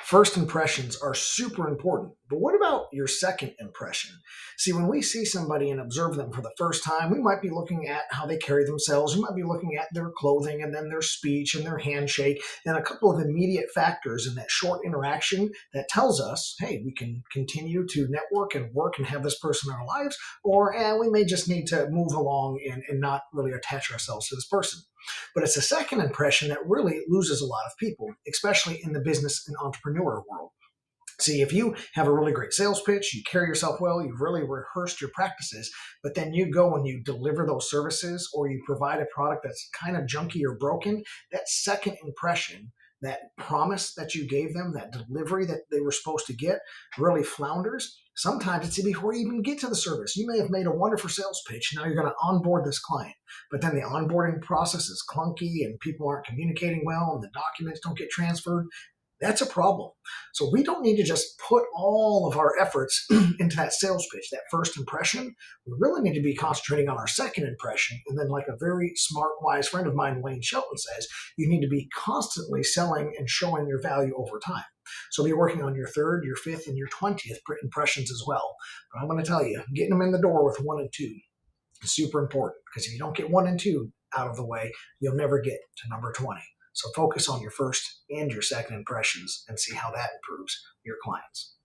First impressions are super important, but what about your second impression? See, when we see somebody and observe them for the first time, we might be looking at how they carry themselves. We might be looking at their clothing and then their speech and their handshake and a couple of immediate factors in that short interaction that tells us, hey, we can continue to network and work and have this person in our lives, or we may just need to move along and not really attach ourselves to this person. But it's a second impression that really loses a lot of people, especially in the business and entrepreneur world. See, if you have a really great sales pitch, you carry yourself well, you've really rehearsed your practices, but then you go and you deliver those services or you provide a product that's kind of junky or broken, that second impression, that promise that you gave them, that delivery that they were supposed to get, really flounders. Sometimes it's before you even get to the service. You may have made a wonderful sales pitch. Now you're going to onboard this client, but then the onboarding process is clunky and people aren't communicating well and the documents don't get transferred. That's a problem. So we don't need to just put all of our efforts into that sales pitch, that first impression. We really need to be concentrating on our second impression. And then, like a very smart, wise friend of mine, Wayne Shelton, says, you need to be constantly selling and showing your value over time. So be working on your third, your fifth, and your 20th impressions as well. But I'm going to tell you, getting them in the door with 1 and 2 is super important, because if you don't get 1 and 2 out of the way, you'll never get to number 20. So focus on your first and your second impressions and see how that improves your clients.